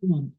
Mm.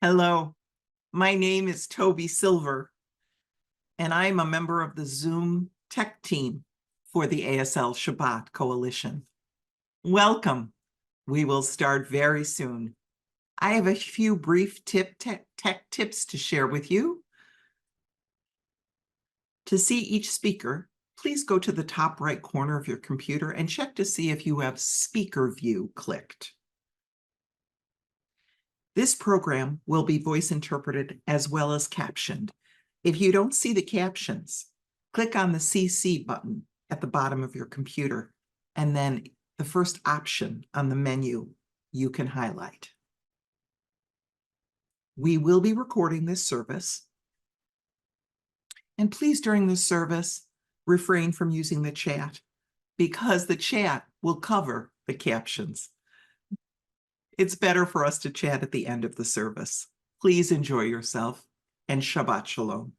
Hello, my name is Toby Silver, and I'm a member of the Zoom tech team for the ASL Shabbat Coalition. Welcome. We will start very soon. I have a few brief tech tips to share with you. To see each speaker, please go to the top right corner of your computer and check to see if you have speaker view clicked. This program will be voice interpreted as well as captioned. If you don't see the captions, click on the CC button at the bottom of your computer, and then the first option on the menu you can highlight. We will be recording this service. And please, during this service, refrain from using the chat because the chat will cover the captions. It's better for us to chat at the end of the service. Please enjoy yourself and Shabbat Shalom.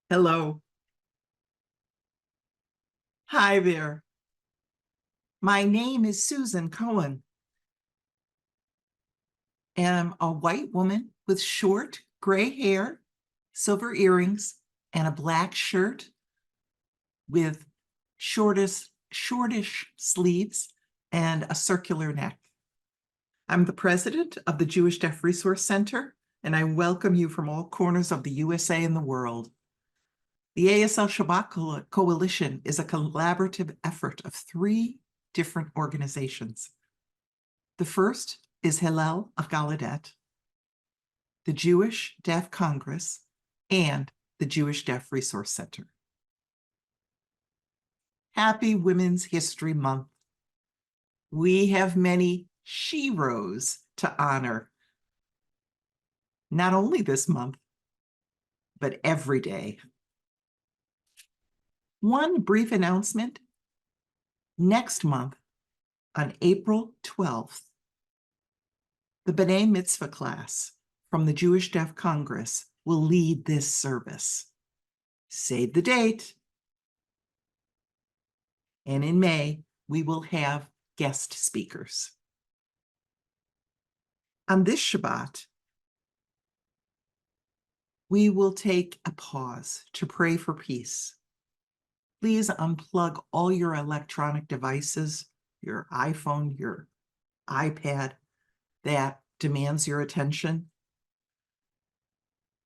Hello. Hi there. My name is Susan Cohen, and I'm a white woman with short gray hair, silver earrings, and a black shirt with shortish sleeves and a circular neck. I'm the president of the Jewish Deaf Resource Center, and I welcome you from all corners of the USA and the world. The ASL Shabbat Coalition is a collaborative effort of 3 different organizations. The first is Hillel of Gallaudet, the Jewish Deaf Congress, and the Jewish Deaf Resource Center. Happy Women's History Month. We have many sheroes to honor, not only this month, but every day. One brief announcement. Next month, on April 12th, the B'nai Mitzvah class from the Jewish Deaf Congress will lead this service. Save the date. And in May, we will have guest speakers. On this Shabbat, we will take a pause to pray for peace. Please unplug all your electronic devices, your iPhone, your iPad that demands your attention.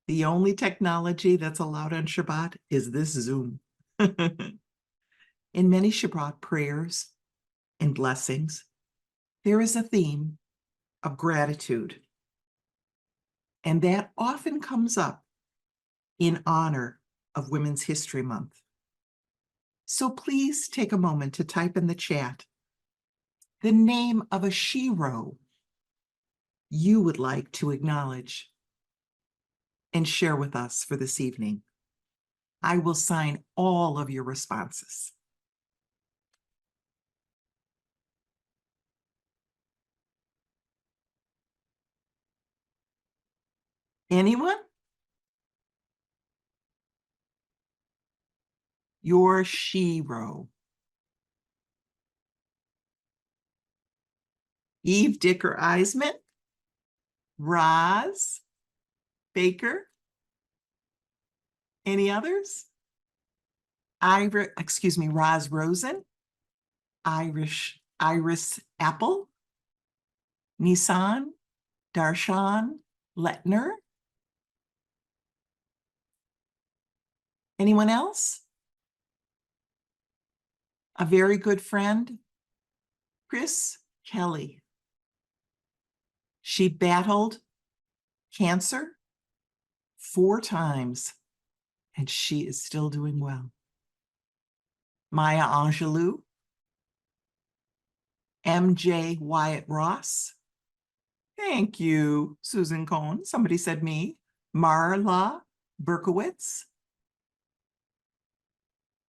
The only technology that's allowed on Shabbat is this Zoom. In many Shabbat prayers and blessings, there is a theme of gratitude. And that often comes up in honor of Women's History Month. So please take a moment to type in the chat the name of a shero you would like to acknowledge and share with us for this evening. I will sign all of your responses. Anyone? Your shero. Eve Dicker Eisman, Roz Baker. Any others? Roz Rosen, Iris Apple, Nissan, Darshan Letner. Anyone else? A very good friend, Chris Kelly. She battled cancer 4 times, and she is still doing well. Maya Angelou, MJ Wyatt Ross. Thank you, Susan Cohn. Somebody said me. Marla Berkowitz.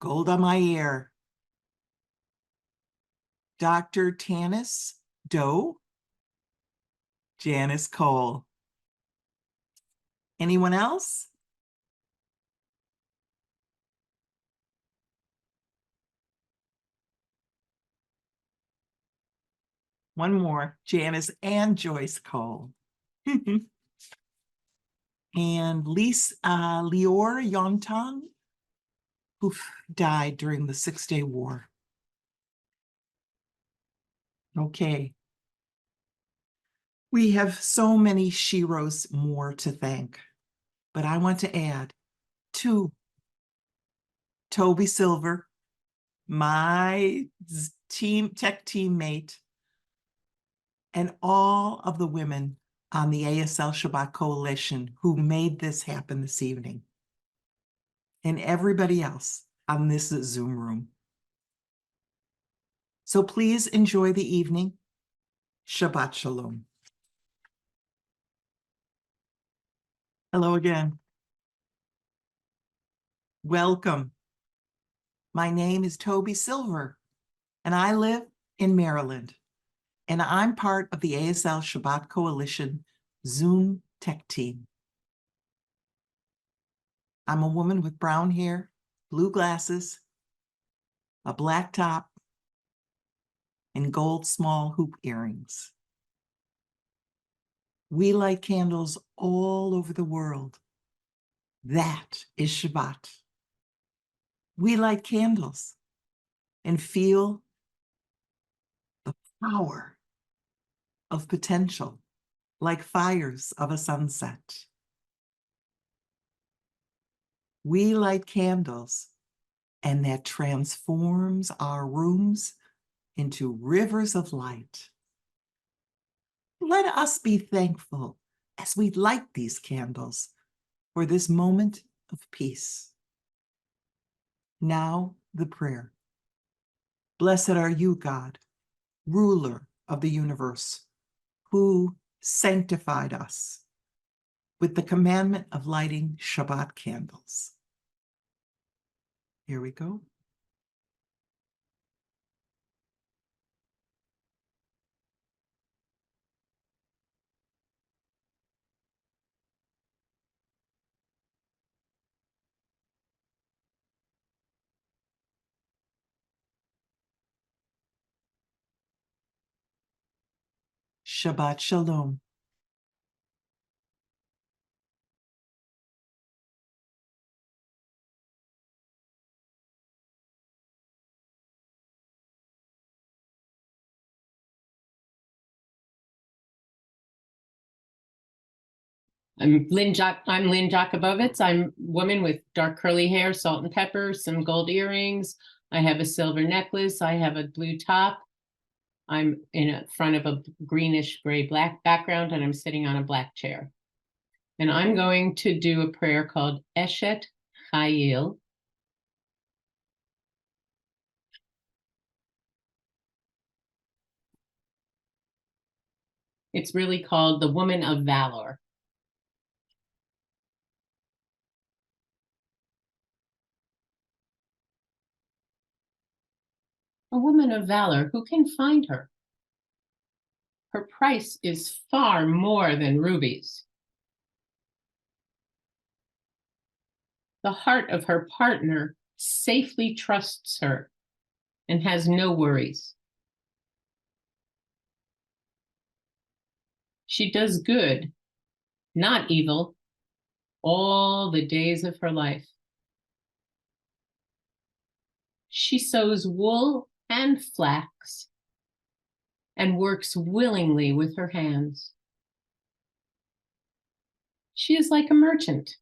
Golda Meir. Dr. Tanis Doe. Janice Cole. Anyone else? One more, Janice and Joyce Cole. And Lior Yontang, who died during the 6-Day War. Okay. We have so many sheroes more to thank, but I want to add 2. Toby Silver, my tech teammate, and all of the women on the ASL Shabbat Coalition who made this happen this evening, and everybody else on this Zoom room. So please enjoy the evening. Shabbat Shalom. Hello again. Welcome. My name is Toby Silver, and I live in Maryland, and I'm part of the ASL Shabbat Coalition Zoom tech team. I'm a woman with brown hair, blue glasses, a black top, and gold small hoop earrings. We light candles all over the world. That is Shabbat. We light candles and feel the power of potential like fires of a sunset. We light candles, and that transforms our rooms into rivers of light. Let us be thankful as we light these candles for this moment of peace. Now the prayer. Blessed are you, God, ruler of the universe, who sanctified us with the commandment of lighting Shabbat candles. Here we go. Shabbat Shalom. I'm Lynn Jakubowicz. I'm a woman with dark curly hair, salt and pepper, some gold earrings. I have a silver necklace. I have a blue top. I'm in front of a greenish gray black background, and I'm sitting on a black chair. And I'm going to do a prayer called Eshet Chayil. It's really called the Woman of Valor. A woman of valor, who can find her? Her price is far more than rubies. The heart of her partner safely trusts her and has no worries. She does good, not evil, all the days of her life. She sews wool and flax and works willingly with her hands. She is like a merchant.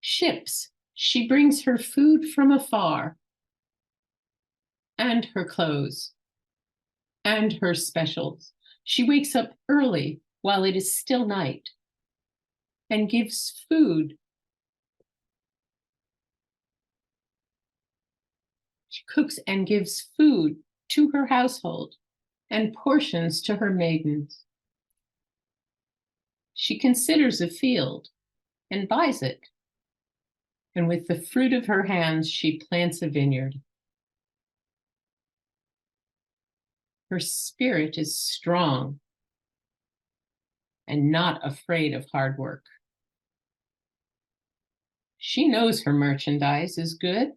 Ships, she brings her food from afar, and her clothes, and her specials. She wakes up early while it is still night and gives food. She cooks and gives food to her household and portions to her maidens. She considers a field and buys it, and with the fruit of her hands, she plants a vineyard. Her spirit is strong and not afraid of hard work. She knows her merchandise is good,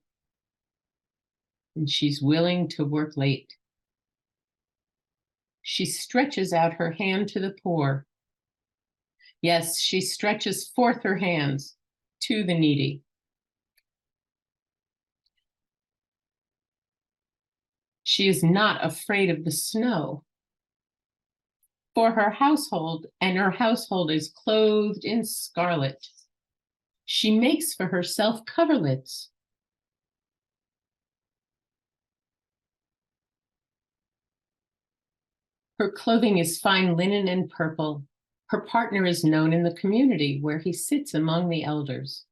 and she's willing to work late. She stretches out her hand to the poor. Yes, she stretches forth her hands to the needy. She is not afraid of the snow, for her household, and her household is clothed in scarlet. She makes for herself coverlets. Her clothing is fine linen and purple. Her partner is known in the community where he sits among the elders.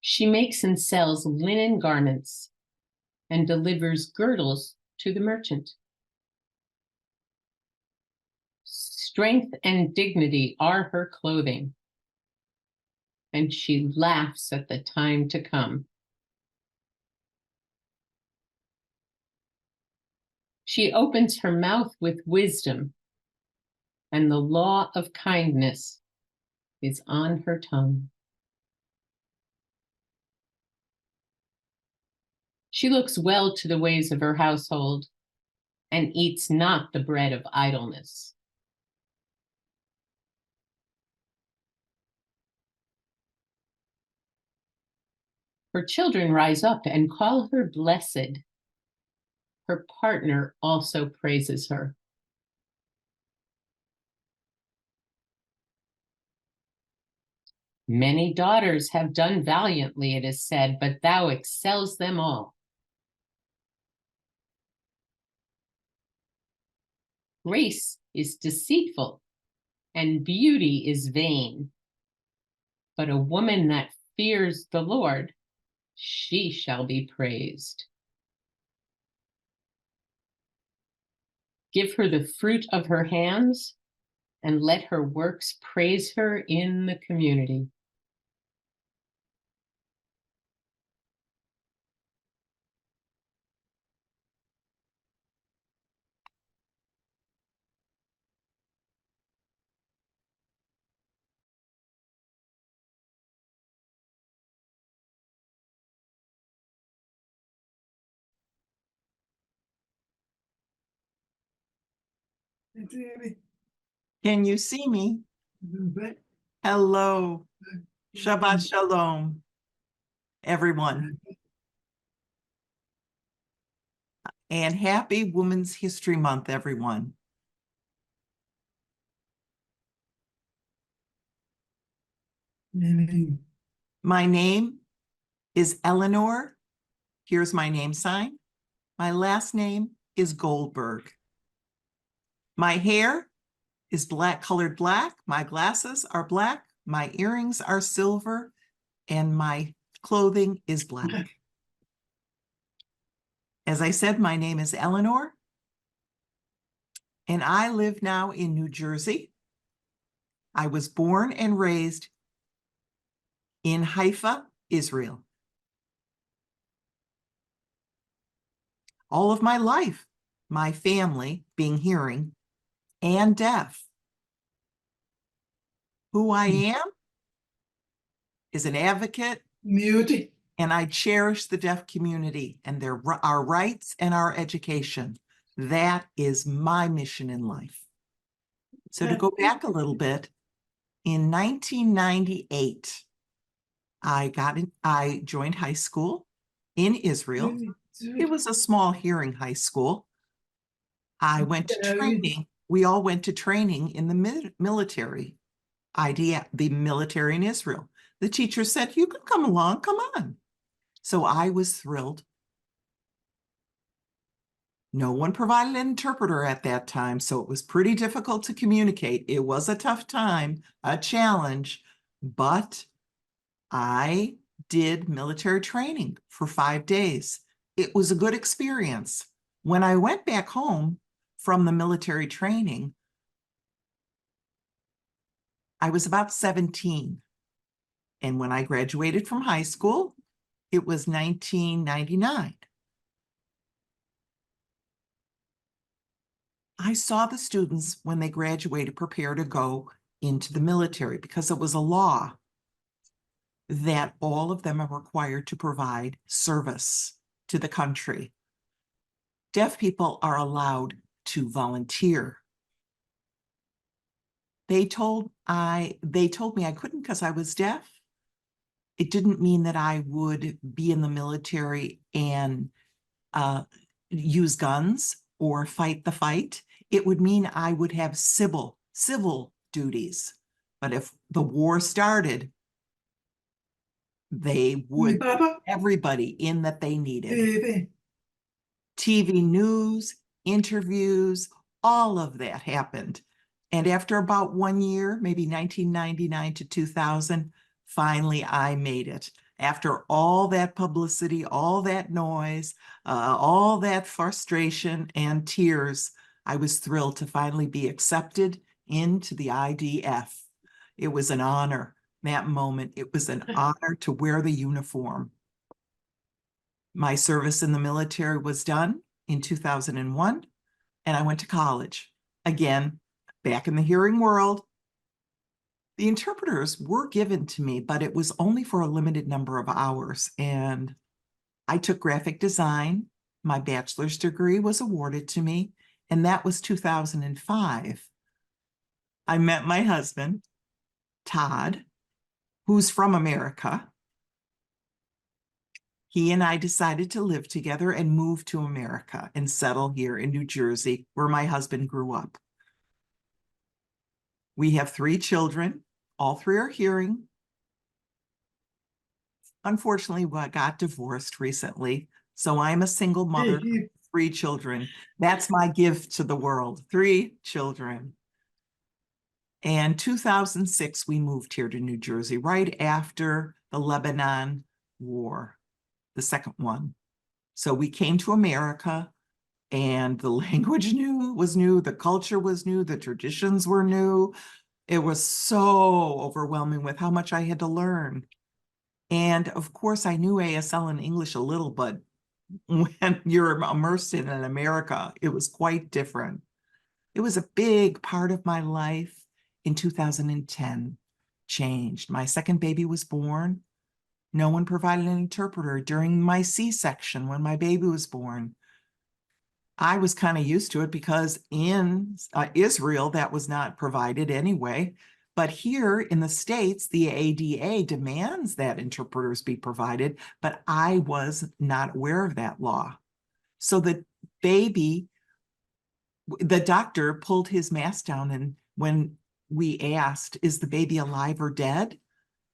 She makes and sells linen garments and delivers girdles to the merchant. Strength and dignity are her clothing, and she laughs at the time to come. She opens her mouth with wisdom, and the law of kindness is on her tongue. She looks well to the ways of her household and eats not the bread of idleness. Her children rise up and call her blessed. Her partner also praises her. Many daughters have done valiantly, it is said, but thou excels them all. Grace is deceitful, and beauty is vain. But a woman that fears the Lord, she shall be praised. Give her the fruit of her hands, and let her works praise her in the community. Can you see me? Hello. Shabbat Shalom, everyone. And happy Women's History Month, everyone. My name is Eleanor. Here's my name sign. My last name is Goldberg. My hair is colored black. My glasses are black. My earrings are silver, and my clothing is black. As I said, my name is Eleanor, and I live now in New Jersey. I was born and raised in Haifa, Israel. All of my life, my family, being hearing and deaf. Who I am is an advocate, and I cherish the deaf community and our rights and our education. That is my mission in life. So to go back a little bit, in 1998, I joined high school in Israel. It was a small hearing high school. I went to training. We all went to training in the military, the military in Israel. The teacher said, "You can come along, come on." So I was thrilled. No one provided an interpreter at that time, so it was pretty difficult to communicate. It was a tough time, a challenge, but I did military training for 5 days. It was a good experience. When I went back home from the military training, I was about 17. And when I graduated from high school, it was 1999. I saw the students when they graduated prepare to go into the military because it was a law that all of them are required to provide service to the country. Deaf people are allowed to volunteer. They told me I couldn't because I was deaf. It didn't mean that I would be in the military and use guns or fight the fight. It would mean I would have civil duties. But if the war started, they would everybody in that they needed. TV news, interviews, all of that happened. And after about 1 year, maybe 1999 to 2000, finally I made it. After all that publicity, all that noise, all that frustration and tears, I was thrilled to finally be accepted into the IDF. It was an honor, that moment. It was an honor to wear the uniform. My service in the military was done in 2001, and I went to college. Again, back in the hearing world. The interpreters were given to me, but it was only for a limited number of hours. And I took graphic design. My bachelor's degree was awarded to me, and that was 2005. I met my husband, Todd, who's from America. He and I decided to live together and move to America and settle here in New Jersey, where my husband grew up. We have 3 children. All 3 are hearing. Unfortunately, I got divorced recently, so I'm a single mother, 3 children. That's my gift to the world, 3 children. And 2006, we moved here to New Jersey, right after the Lebanon War, the second one. So we came to America, and the language was new, the culture was new, the traditions were new. It was so overwhelming with how much I had to learn. And of course, I knew ASL and English a little, but when you're immersed in America, it was quite different. It was a big part of my life in 2010, changed. My second baby was born. No one provided an interpreter during my C-section when my baby was born. I was kind of used to it because in Israel, that was not provided anyway. But here in the States, the ADA demands that interpreters be provided, but I was not aware of that law. So the doctor pulled his mask down, and when we asked, "Is the baby alive or dead?"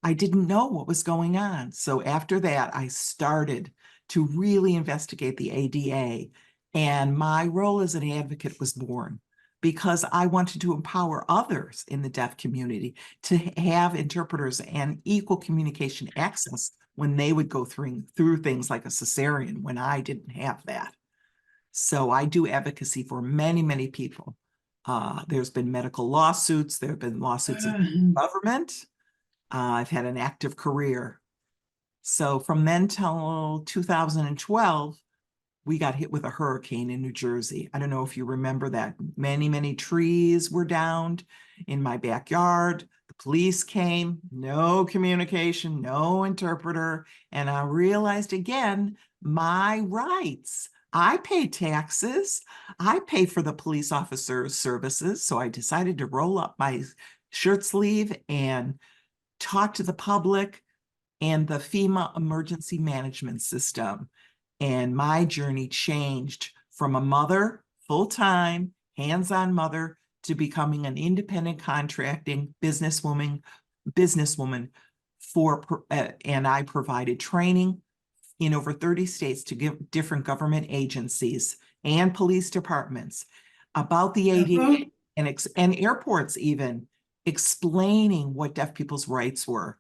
I didn't know what was going on. So after that, I started to really investigate the ADA. And my role as an advocate was born because I wanted to empower others in the deaf community to have interpreters and equal communication access when they would go through things like a cesarean when I didn't have that. So I do advocacy for many, many people. There's been medical lawsuits. There have been lawsuits in the government. I've had an active career. So from then till 2012, we got hit with a hurricane in New Jersey. I don't know if you remember that. Many, many trees were downed in my backyard. The police came, no communication, no interpreter. And I realized again, my rights. I pay taxes. I pay for the police officer's services. So I decided to roll up my shirt sleeve and talk to the public and the FEMA emergency management system. And my journey changed from a mother, full-time, hands-on mother, to becoming an independent contracting businesswoman and I provided training in over 30 states to give different government agencies and police departments about the ADA and airports even, explaining what deaf people's rights were.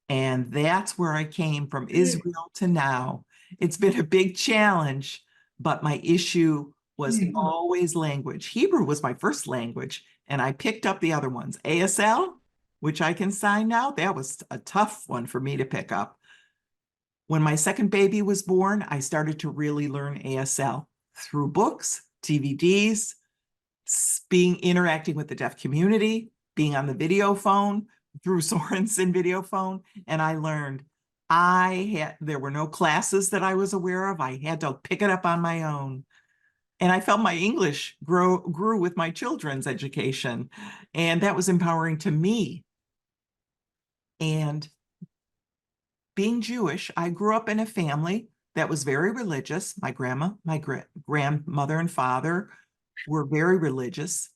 And that's where I came from Israel to now. It's been a big challenge, but my issue was always language. Hebrew was my first language, and I picked up the other ones. ASL, which I can sign now, that was a tough one for me to pick up. When my second baby was born, I started to really learn ASL through books, DVDs, interacting with the deaf community, being on the video phone, through Sorensen video phone, and I learned. There were no classes that I was aware of. I had to pick it up on my own. And I felt my English grew with my children's education. And that was empowering to me. And being Jewish, I grew up in a family that was very religious. My grandmother and father were very religious.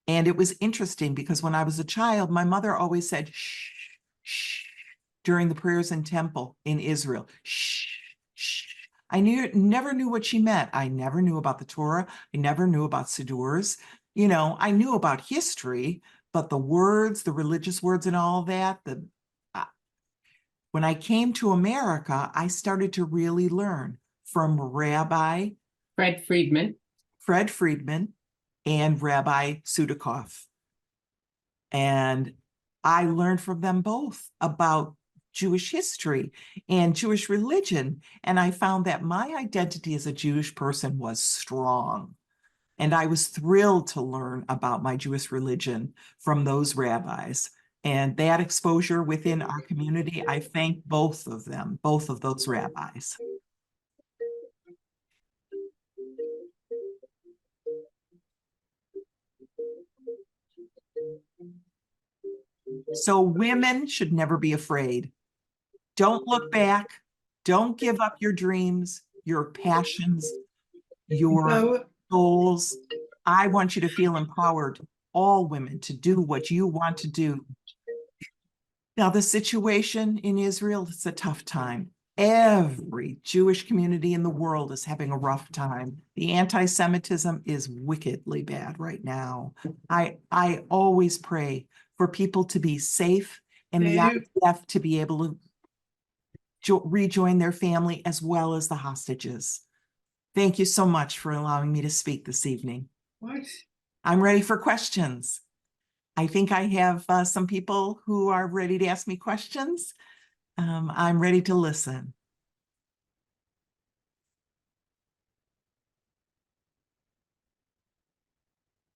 And it was interesting because when I was a child, my mother always said, shh, shh, during the prayers in temple in Israel, shh, shh. I never knew what she meant. I never knew about the Torah. I never knew about Sidurs. You know, I knew about history, but the words, the religious words and all that, when I came to America, I started to really learn from Rabbi Fred Friedman and Rabbi Sudikoff. And I learned from them both about Jewish history and Jewish religion. And I found that my identity as a Jewish person was strong. And I was thrilled to learn about my Jewish religion from those rabbis. And that exposure within our community, I thank both of them, both of those rabbis. So women should never be afraid. Don't look back. Don't give up your dreams, your passions, your goals. I want you to feel empowered, all women, to do what you want to do. Now, the situation in Israel, it's a tough time. Every Jewish community in the world is having a rough time. The anti-Semitism is wickedly bad right now. I always pray for people to be safe and the IDF to be able to rejoin their family as well as the hostages. Thank you so much for allowing me to speak this evening. What? I'm ready for questions. I think I have some people who are ready to ask me questions. I'm ready to listen.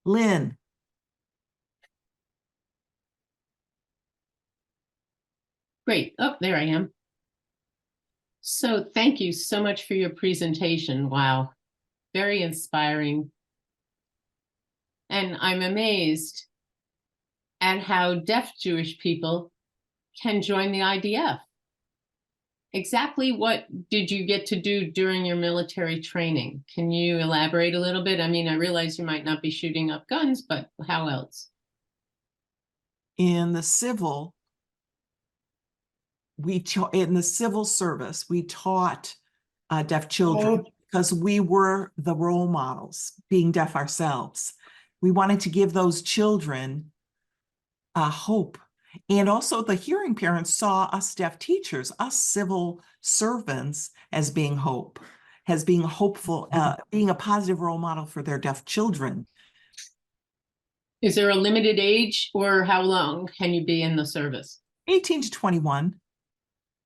Lynn. Great. Oh, there I am. So thank you so much for your presentation. Wow. Very inspiring. And I'm amazed at how deaf Jewish people can join the IDF. Exactly what did you get to do during your military training? Can you elaborate a little bit? I mean, I realize you might not be shooting up guns, but how else? In the civil, in the civil service, we taught deaf children because we were the role models, being deaf ourselves. We wanted to give those children hope. And also the hearing parents saw us deaf teachers, us civil servants, as being hope, as being hopeful, being a positive role model for their deaf children. Is there a limited age, or how long can you be in the service? 18 to 21.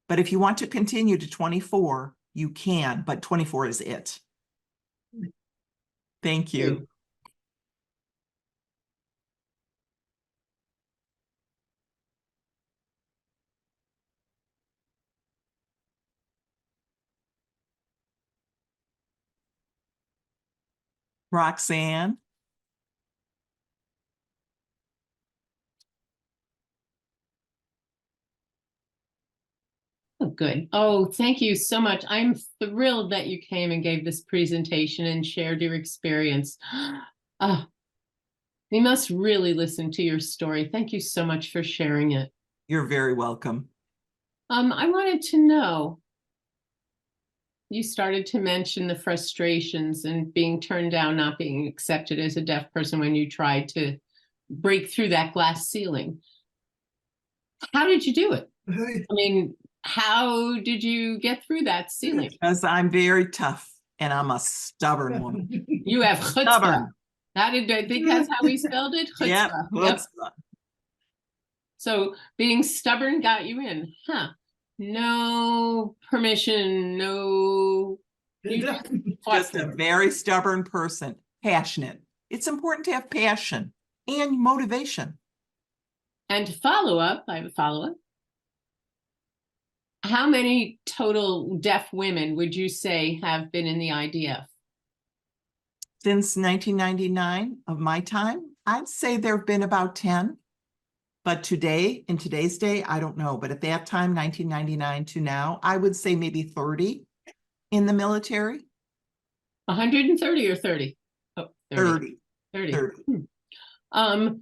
But if you want to continue to 24, you can, but 24 is it. Thank you. Roxanne. Oh, good. Oh, thank you so much. I'm thrilled that you came and gave this presentation and shared your experience. We must really listen to your story. Thank you so much for sharing it. You're very welcome. I wanted to know, you started to mention the frustrations and being turned down, not being accepted as a deaf person when you tried to break through that glass ceiling. How did you do it? I mean, how did you get through that ceiling? Because I'm very tough and I'm a stubborn woman. You have chutzpah. Stubborn. I think that's how we spelled it? Chutzpah. Yep, chutzpah. Yep. So being stubborn got you in, huh? No permission, no. Just a very stubborn person, passionate. It's important to have passion and motivation. And to follow up, I have a follow-up. How many total deaf women would you say have been in the IDF? Since 1999 of my time, I'd say there have been about 10. But today, in today's day, I don't know. But at that time, 1999 to now, I would say maybe 30 in the military. 130 or 30? Oh, 30. 30. 30.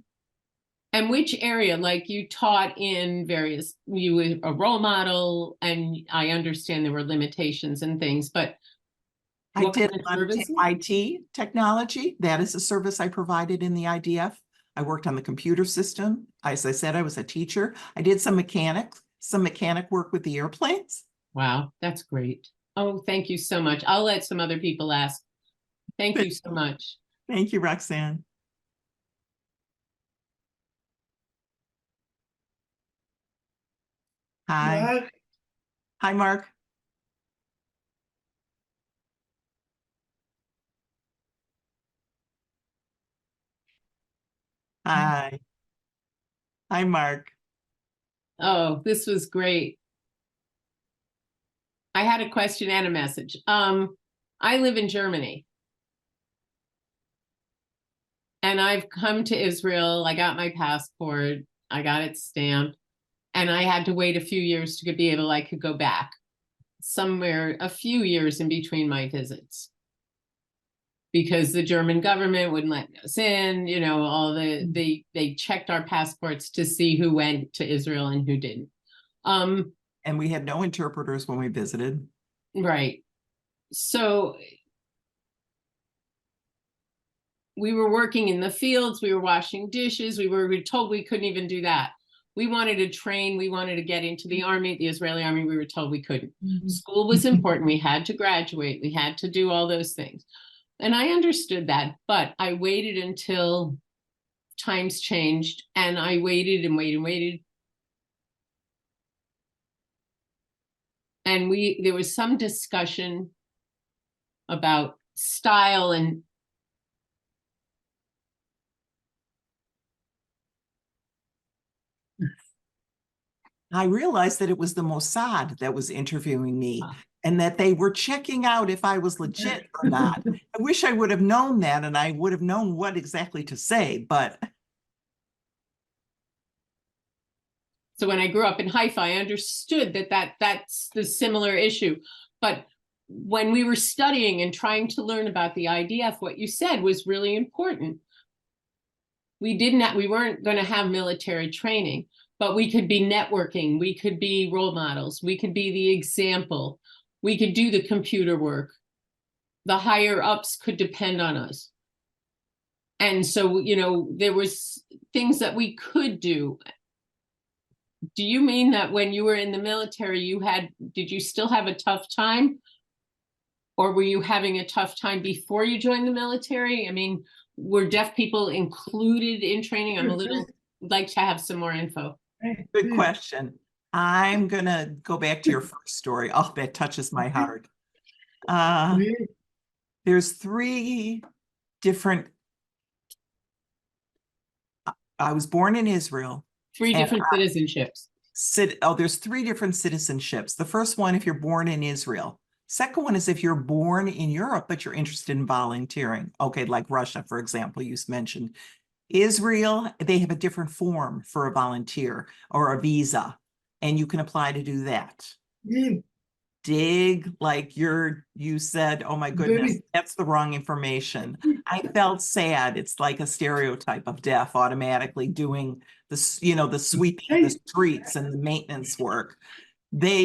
And which area, like you taught in various, you were a role model, and I understand there were limitations and things, but I did IT technology. That is a service I provided in the IDF. I worked on the computer system. As I said, I was a teacher. I did some mechanic work with the airplanes. Wow, that's great. Oh, thank you so much. I'll let some other people ask. Thank you so much. Thank you, Roxanne. Hi. Mark. Hi, Mark. Hi. Hi, Mark. Oh, this was great. I had a question and a message. I live in Germany. And I've come to Israel. I got my passport. I got it stamped. And I had to wait a few years to be able, I could go back somewhere, a few years in between my visits. Because the German government wouldn't let us in, you know, all they checked our passports to see who went to Israel and who didn't. And we had no interpreters when we visited. Right. So we were working in the fields, we were washing dishes, we were told we couldn't even do that. We wanted to train, we wanted to get into the army, the Israeli army, we were told we couldn't. School was important, we had to graduate, we had to do all those things. And I understood that, but I waited until times changed, and I waited and waited and waited. And there was some discussion about style, and I realized that it was the Mossad that was interviewing me and that they were checking out if I was legit or not. I wish I would have known that, and I would have known what exactly to say, but. So when I grew up in Haifa, I understood that's the similar issue. But when we were studying and trying to learn about the IDF, what you said was really important. We weren't going to have military training, but we could be networking, we could be role models, we could be the example, we could do the computer work. The higher ups could depend on us. And so, you know, there was things that we could do. Do you mean that when you were in the military, did you still have a tough time? Or were you having a tough time before you joined the military? I mean, were deaf people included in training? Like to have some more info. Good question. I'm gonna go back to your first story. Oh, that touches my heart. There's three different. I was born in Israel. Three different citizenships. There's three different citizenships. The first one, if you're born in Israel. Second one is if you're born in Europe, but you're interested in volunteering. Okay, like Russia, for example, you mentioned. Israel, they have a different form for a volunteer or a visa, and you can apply to do that. Dig, like you said, oh my goodness, that's the wrong information. I felt sad. It's like a stereotype of deaf automatically doing the, you know, the sweeping of the streets and the maintenance work.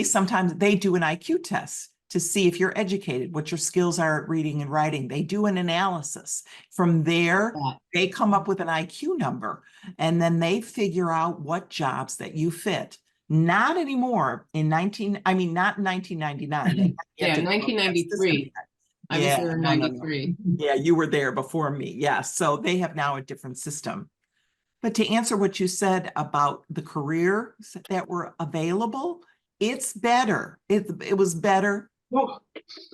Sometimes they do an IQ test to see if you're educated, what your skills are at reading and writing. They do an analysis. From there, they come up with an IQ number, and then they figure out what jobs that you fit. Not anymore not in 1999. Yeah, 1993. I was there in 93. Yeah, you were there before me. Yeah, so they have now a different system. But to answer what you said about the careers that were available, it's better. It was better.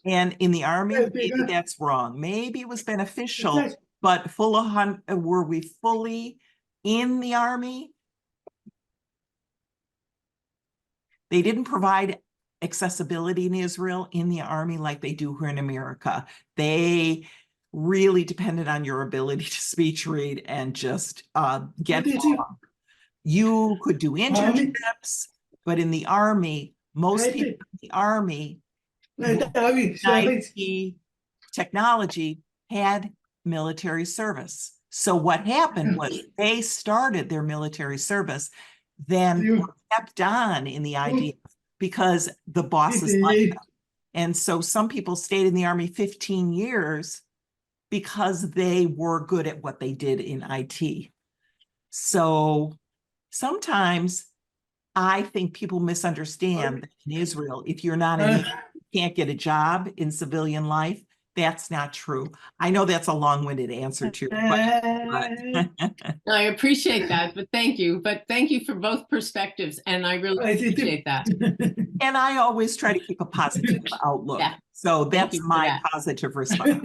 And in the Army, maybe that's wrong. Maybe it was beneficial, but were we fully in the Army? They didn't provide accessibility in Israel in the Army like they do here in America. They really depended on your ability to speech read and just get along. You could do internships, but in the Army, most people in the Army, IT technology had military service. So what happened was they started their military service, then kept on in the idea because the bosses liked them. And so some people stayed in the Army 15 years because they were good at what they did in IT. So sometimes I think people misunderstand that in Israel, if you're not in, you can't get a job in civilian life. That's not true. I know that's a long-winded answer to your question. I appreciate that, but thank you. But thank you for both perspectives, and I really appreciate that. And I always try to keep a positive outlook. Yeah. So that's my positive response.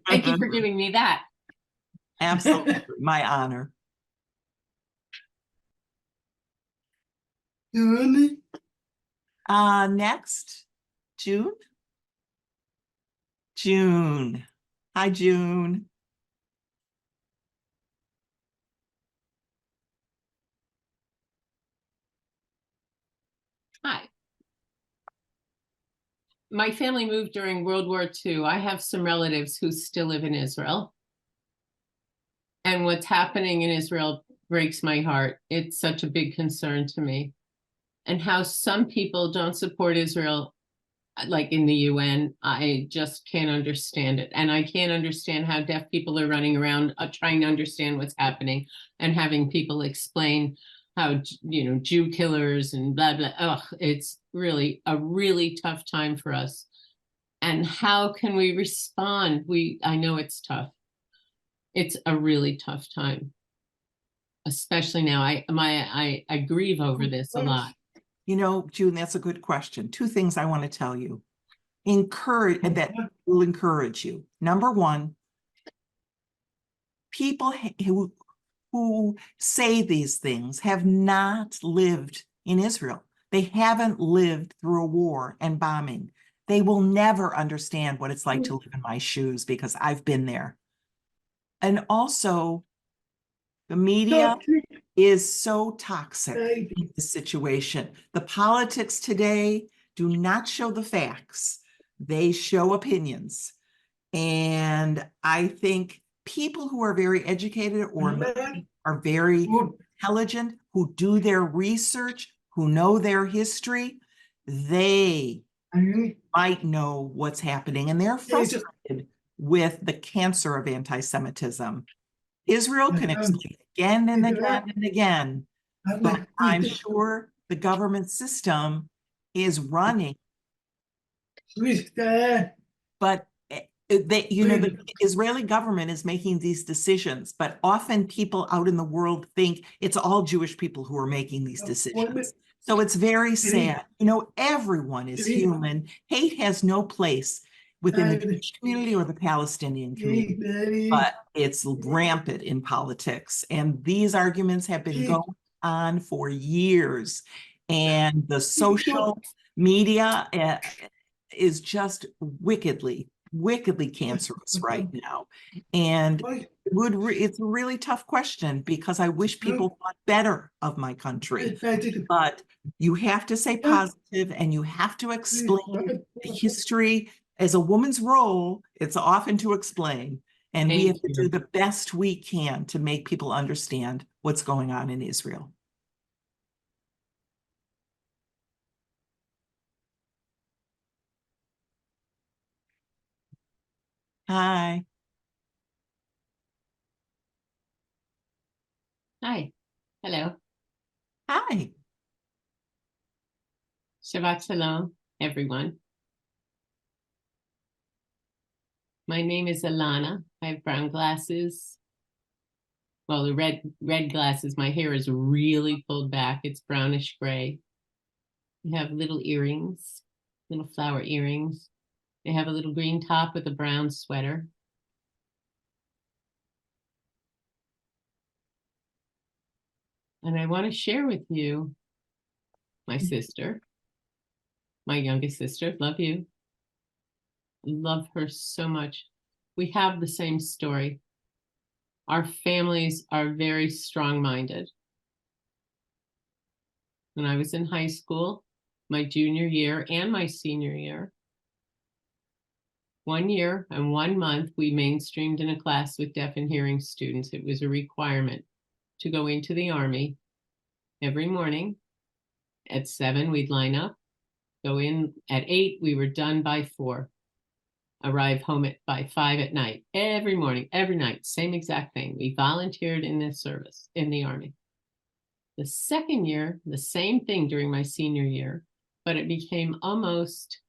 Thank you for giving me that. Absolutely, my honor. Next, June. June. Hi, June. Hi. My family moved during World War II. I have some relatives who still live in Israel. And what's happening in Israel breaks my heart. It's such a big concern to me. And how some people don't support Israel, like in the UN, I just can't understand it. And I can't understand how deaf people are running around trying to understand what's happening and having people explain how, you know, Jew killers and blah, blah. Ugh, it's really a really tough time for us. And how can we respond? I know it's tough. It's a really tough time, especially now. I grieve over this a lot. You know, June, that's a good question. Two things I want to tell you. That will encourage you. Number one, people who say these things have not lived in Israel. They haven't lived through a war and bombing. They will never understand what it's like to live in my shoes because I've been there. And also, the media is so toxic in this situation. The politics today do not show the facts. They show opinions. And I think people who are very educated or are very intelligent who do their research, who know their history, they might know what's happening, and they're frustrated with the cancer of anti-Semitism. Israel can explain again and again and again, but I'm sure the government system is running. But the Israeli government is making these decisions, but often people out in the world think it's all Jewish people who are making these decisions. So it's very sad. Everyone is human. Hate has no place within the Jewish community or the Palestinian community, but it's rampant in politics. And these arguments have been going on for years. And the social media is just wickedly cancerous right now. And it's a really tough question, because I wish people thought better of my country. But you have to say positive, and you have to explain the history. As a woman's role, it's often to explain. And we have to do the best we can to make people understand what's going on in Israel. Hi. Hi. Hello. Hi. Shabbat Shalom, everyone. My name is Alana. I have brown glasses. Well, the red glasses. My hair is really pulled back. It's brownish gray. I have little earrings, little flower earrings. I have a little green top with a brown sweater. And I want to share with you my sister, my youngest sister. Love you. Love her so much. We have the same story. Our families are very strong-minded. When I was in high school, my junior year and my senior year, 1 year and 1 month, we mainstreamed in a class with deaf and hearing students. It was a requirement to go into the Army every morning. At 7, we'd line up, go in at 8, we were done by 4. Arrive home by 5 at night, every morning, every night, same exact thing. We volunteered in this service in the Army. The second year, the same thing during my senior year, but it became almost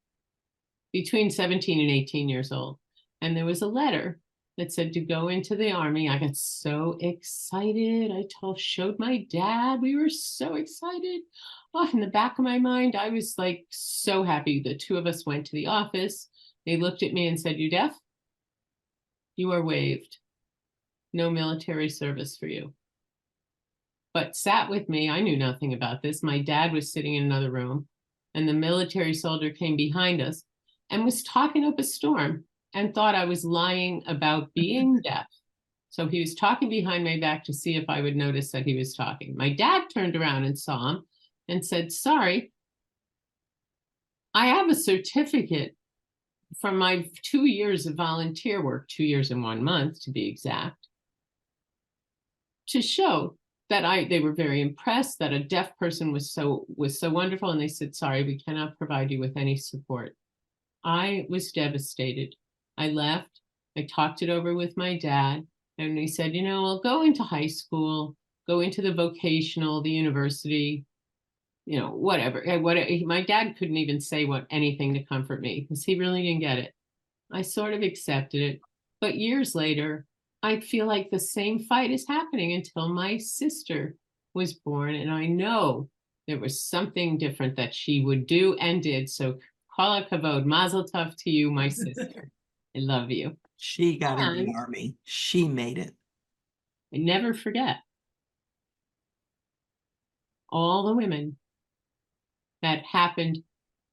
between 17 and 18 years old. And there was a letter that said to go into the Army. I got so excited. I showed my dad. We were so excited. Oh, in the back of my mind, I was like so happy. The two of us went to the office. They looked at me and said, "You deaf? You are waived. No military service for you." But sat with me. I knew nothing about this. My dad was sitting in another room, and the military soldier came behind us and was talking up a storm and thought I was lying about being deaf. So he was talking behind my back to see if I would notice that he was talking. My dad turned around and saw him and said, "Sorry, I have a certificate from my 2 years of volunteer work, 2 years and 1 month to be exact, to show that they were very impressed that a deaf person was so wonderful." And they said, "Sorry, we cannot provide you with any support." I was devastated. I left. I talked it over with my dad, and he said, "I'll go into high school, go into the vocational, the university, whatever." My dad couldn't even say anything to comfort me, because he really didn't get it. I sort of accepted it. But years later, I feel like the same fight is happening until my sister was born. And I know there was something different that she would do and did. So kol hakavod, mazel tov to you, my sister. I love you. She got in the Army. She made it. I never forget all the women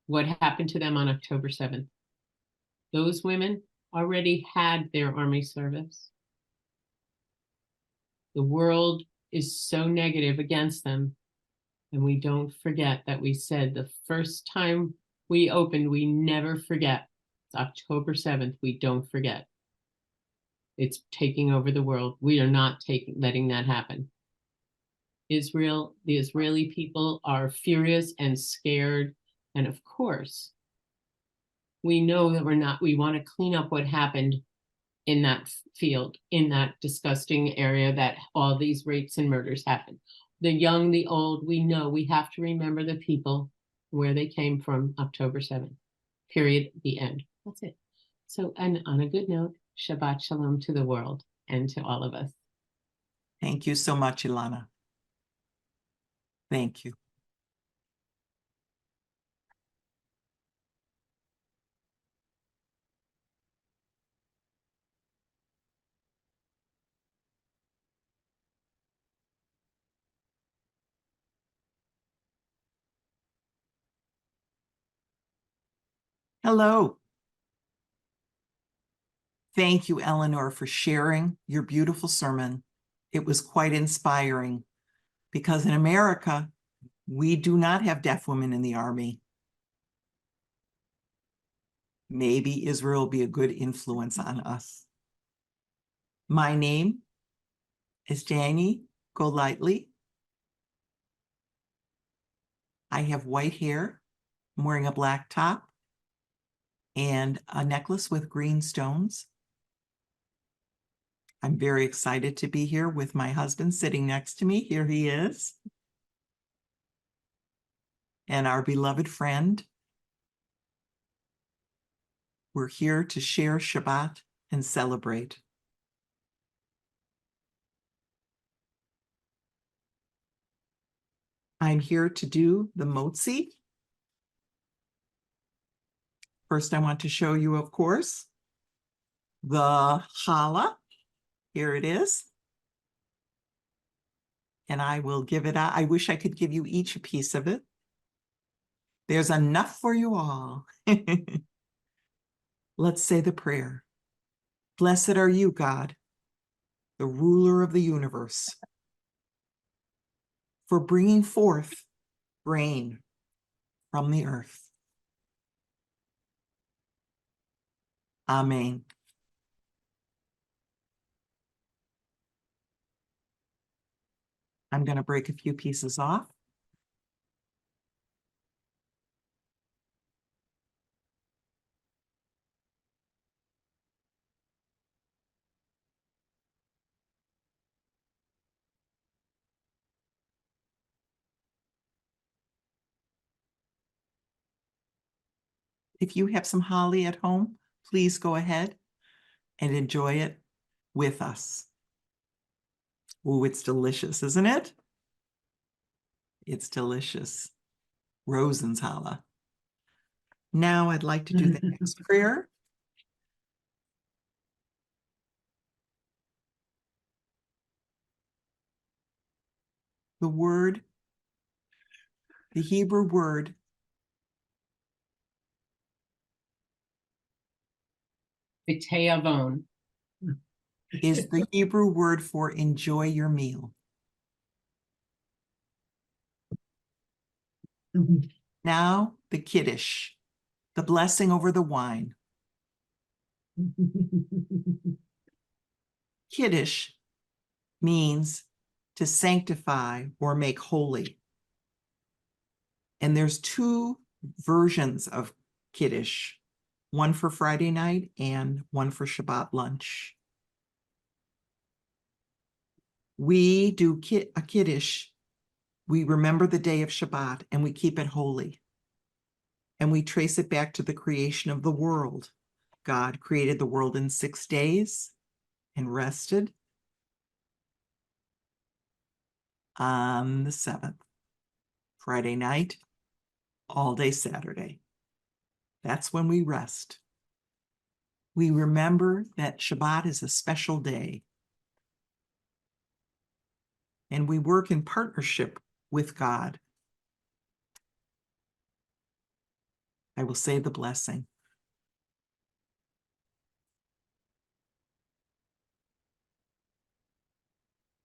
what happened to them on October 7th. Those women already had their Army service. The world is so negative against them. And we don't forget that we said the first time we opened, we never forget. It's October 7th. We don't forget. It's taking over the world. We are not letting that happen. Israel. The Israeli people are furious and scared. And of course, we know that we want to clean up what happened in that field, in that disgusting area that all these rapes and murders happened. The young, the old, we know we have to remember the people where they came from October 7th. Period. The end. That's it. So, and on a good note, Shabbat Shalom to the world and to all of us. Thank you so much, Ilana. Thank you. Hello. Thank you, Eleanor, for sharing your beautiful sermon. It was quite inspiring because in America, we do not have deaf women in the army. Maybe Israel will be a good influence on us. My name is Danny Golightly. I have white hair. I'm wearing a black top and a necklace with green stones. I'm very excited to be here with my husband sitting next to me. Here he is. And our beloved friend. We're here to share Shabbat and celebrate. I'm here to do the motzi. First, I want to show you, of course, the challah. Here it is. And I will give it out. I wish I could give you each a piece of it. There's enough for you all. Let's say the prayer. Blessed are you, God, the ruler of the universe, for bringing forth rain from the earth. Amen. I'm going to break a few pieces off. If you have some holly at home, please go ahead and enjoy it with us. Oh, it's delicious, isn't it? It's delicious. Rosen's challah. Now I'd like to do the next prayer. The word, the Hebrew word B'te'avon. is the Hebrew word for enjoy your meal. Now the Kiddush, the blessing over the wine. Kiddush means to sanctify or make holy. And there's two versions of Kiddush, one for Friday night and one for Shabbat lunch. We do a Kiddush. We remember the day of Shabbat and we keep it holy. And we trace it back to the creation of the world. God created the world in 6 days and rested on the 7th. Friday night, all day Saturday. That's when we rest. We remember that Shabbat is a special day. And we work in partnership with God. I will say the blessing.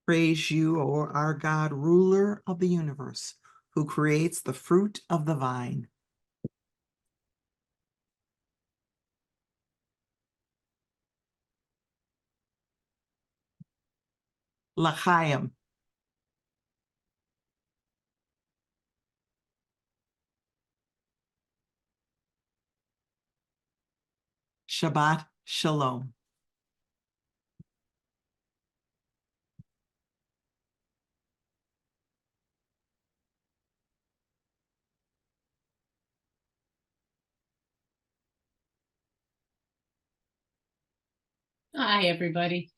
Praise you, O our God, ruler of the universe, who creates the fruit of the vine. L'chaim. Shabbat Shalom. Hi, everybody.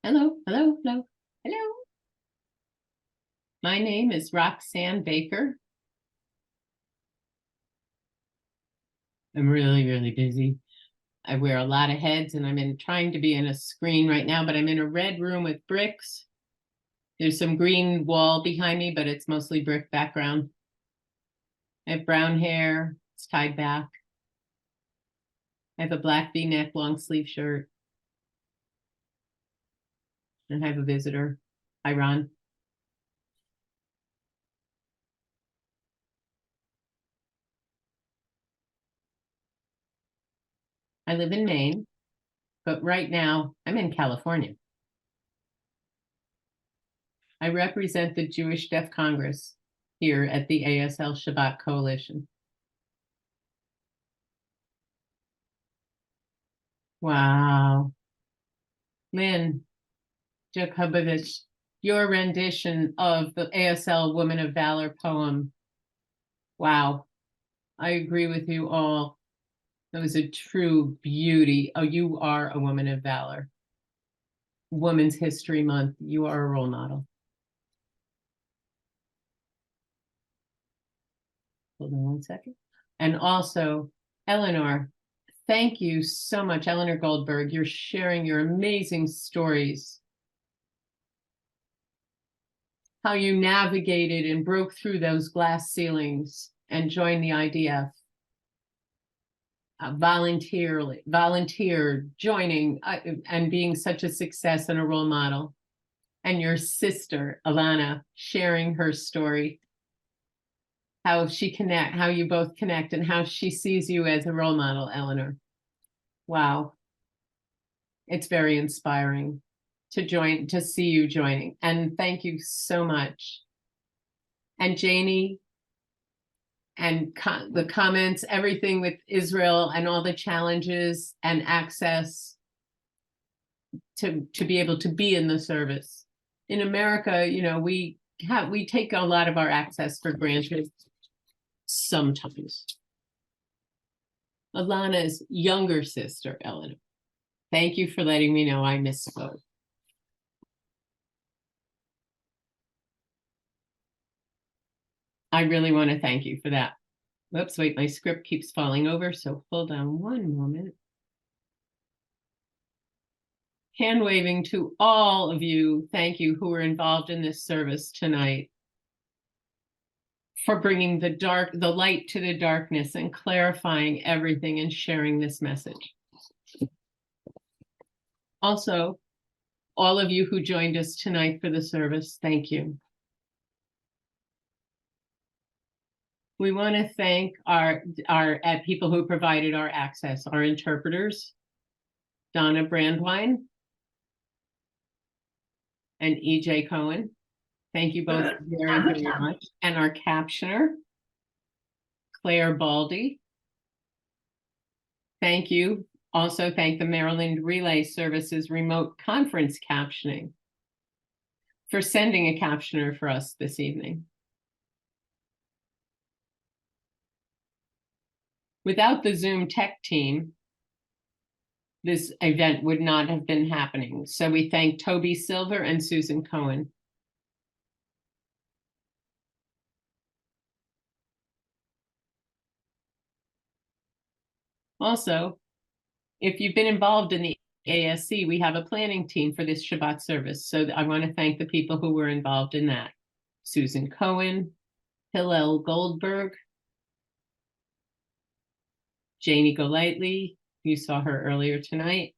Hello, hello, hello, hello. My name is Roxanne Baker. I'm really, really busy. I wear a lot of heads and I'm trying to be in a screen right now, but I'm in a red room with bricks. There's some green wall behind me, but it's mostly brick background. I have brown hair, it's tied back. I have a black V-neck long sleeve shirt. And I have a visitor. Hi, Ron. I live in Maine, but right now I'm in California. I represent the Jewish Deaf Congress here at the ASL Shabbat Coalition. Wow. Lynn Jakubowicz, your rendition of the ASL Woman of Valor poem. Wow. I agree with you all. That was a true beauty. Oh, you are a woman of valor. Women's History Month. You are a role model. Hold on one second. And also, Eleanor, thank you so much, Eleanor Goldberg. You're sharing your amazing stories. How you navigated and broke through those glass ceilings and joined the IDF. Volunteered, joining and being such a success and a role model. And your sister, Alana, sharing her story. How you both connect and how she sees you as a role model, Eleanor. Wow. It's very inspiring to see you joining. And thank you so much. And Janie, and the comments, everything with Israel and all the challenges and access to be able to be in the service. In America, you know, we take a lot of our access for granted sometimes. Alana's younger sister, Eleanor. Thank you for letting me know I misspoke. I really want to thank you for that. Whoops, wait, my script keeps falling over, so hold on one moment. Hand waving to all of you, thank you, who were involved in this service tonight, for bringing the light to the darkness and clarifying everything and sharing this message. Also, all of you who joined us tonight for the service, thank you. We want to thank our people who provided our access, our interpreters, Donna Brandwine and EJ Cohen. Thank you both very, very much. And our captioner, Claire Baldy. Thank you. Also thank the Maryland Relay Services Remote Conference Captioning for sending a captioner for us this evening. Without the Zoom tech team, this event would not have been happening. So we thank Toby Silver and Susan Cohen. Also, if you've been involved in the ASC, we have a planning team for this Shabbat service. So I want to thank the people who were involved in that. Susan Cohen, Hillel Goldberg, Janie Golightly, you saw her earlier tonight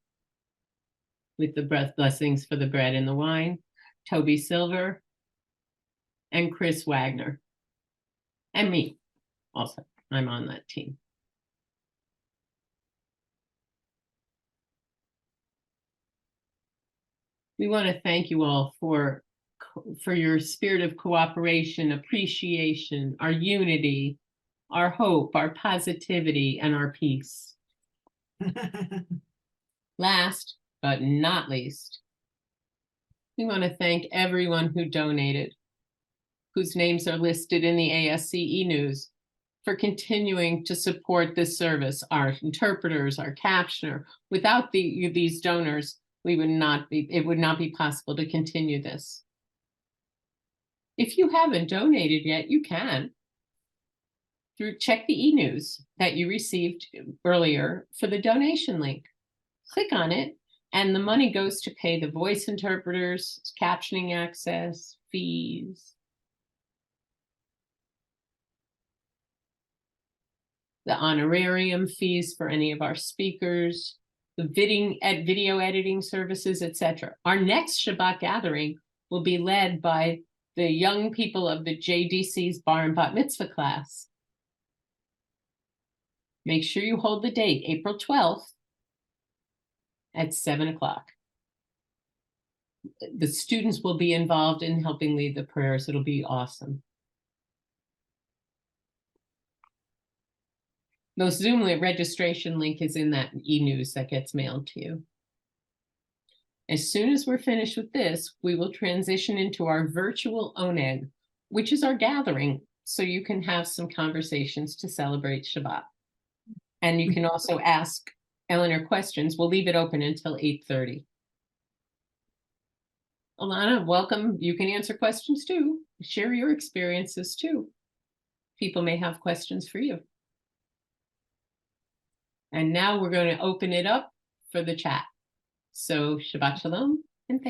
with the blessings for the bread and the wine, Toby Silver, and Chris Wagner, and me also. I'm on that team. We want to thank you all for for your spirit of cooperation, appreciation, our unity, our hope, our positivity, and our peace. Last but not least, we want to thank everyone who donated, whose names are listed in the ASCE News, for continuing to support this service. Our interpreters, our captioner. Without these donors, it would not be possible to continue this. If you haven't donated yet, you can. Check the e-news that you received earlier for the donation link. Click on it, and the money goes to pay the voice interpreters, captioning access, fees. The honorarium fees for any of our speakers, the video editing services, etc. Our next Shabbat gathering will be led by the young people of the JDC's Bar and Bat Mitzvah class. Make sure you hold the date, April 12th at 7 o'clock. The students will be involved in helping lead the prayers. It'll be awesome. The Zoom registration link is in that e-news that gets mailed to you. As soon as we're finished with this, we will transition into our virtual Oneg, which is our gathering, so you can have some conversations to celebrate Shabbat. And you can also ask Eleanor questions. We'll leave it open until 8:30. Alana, welcome. You can answer questions too. Share your experiences too. People may have questions for you. And now we're going to open it up for the chat. So Shabbat Shalom and thank you.